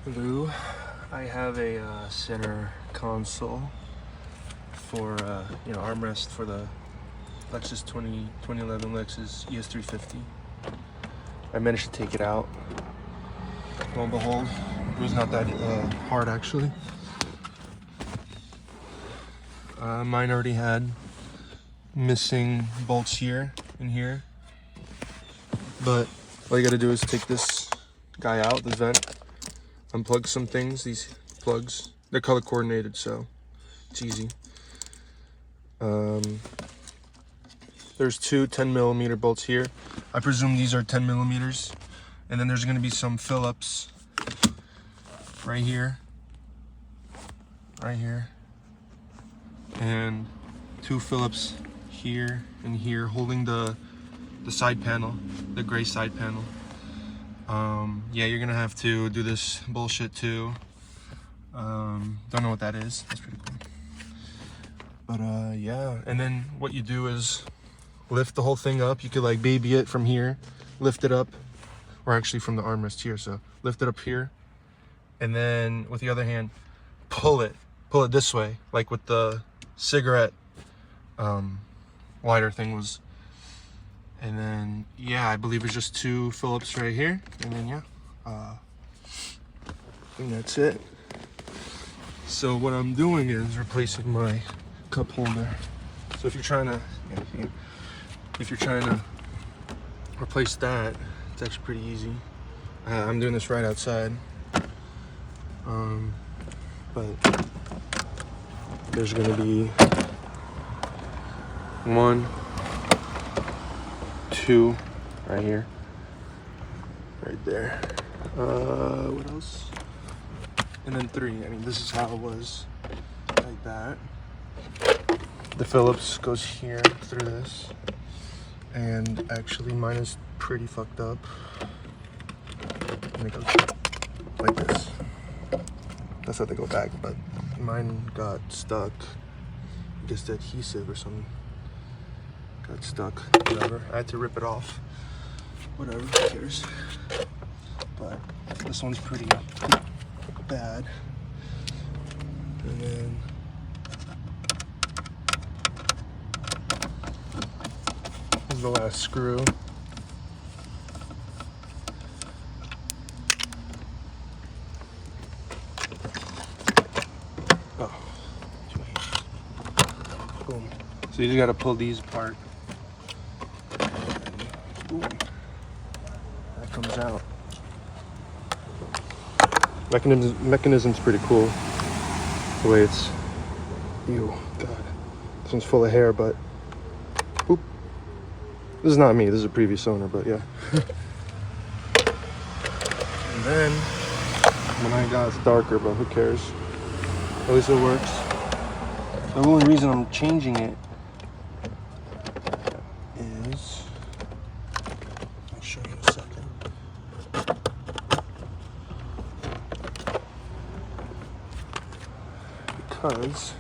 Hello, I have a center console for armrest for the Lexus 2011 Lexus es350. I managed to take it out. Lo and behold, it was not that hard actually. Mine already had missing bolts here and here, but all you gotta do is take this guy out, the vent, unplug some things. These plugs, they're color coordinated, so it's easy. There's two 10mm bolts here. I presume these are 10mm. And then there's gonna be some Phillips right here, and two Phillips here and here holding the side panel, the gray side panel. Yeah, you're gonna have to do this bullshit too. Don't know what that is. That's pretty cool. But yeah, and then what you do is lift the whole thing up. You could like baby it from here, lift it up, or actually from the armrest here. So lift it up here, and then with the other hand, pull it this way, like with the cigarette lighter thing was. And then yeah, I believe it's just two Phillips right here, and then yeah, I think that's it. So what I'm doing is replacing my cup holder. So if you're trying to replace that, it's actually pretty easy. I'm doing this right outside, but there's gonna be 1, 2 right here, right there. What else? And then 3. I mean, this is how it was, like that. The Phillips goes here through this, and actually mine is pretty fucked up. And it goes like this. That's how they go back, but mine got stuck. I guess the adhesive or something got stuck. Whatever. I had to rip it off. Whatever. Who cares? But this one's pretty bad. And then this is the last screw. Oh, boom. So you just gotta pull these apart. And boom, that comes out. Mechanism's pretty cool. The way it's, ew, God. This one's full of hair, but boop. This is not me, this is a previous owner, but yeah. And then when I got, it's darker, but who cares? At least it works. The only reason I'm changing it is, I'll show you in a second. Because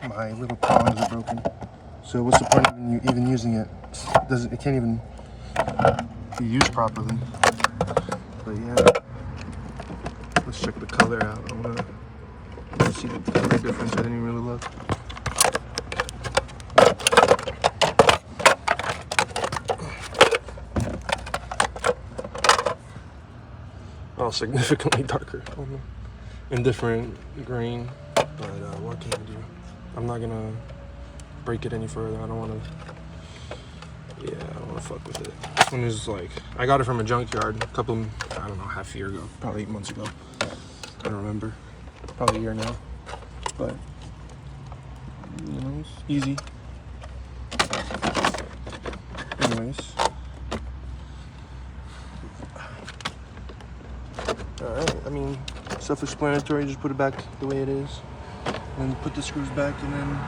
my little prongs are broken. So what's the point of you even using it? It can't even be used properly. But yeah, let's check the color out. I want to see the color difference. I didn't even really look. Oh, significantly darker. Indifferent green, but what can you do? I'm not gonna break it any further. I don't want to fuck with it. This one is like, I got it from a junkyard a couple, I don't know, half a year ago, probably 8 months ago. I don't remember, probably a year now, but you know, it's easy. Anyways, all right, I mean, self-explanatory, just put it back the way it is, and then put the screws back, and then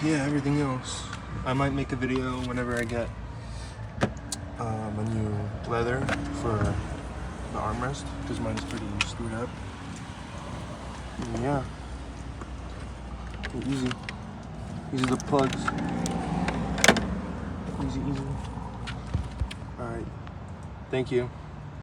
yeah, everything else. I might make a video whenever I get a new leather for the armrest, because mine is pretty screwed up. And yeah, easy the plugs, easy. All right, thank you.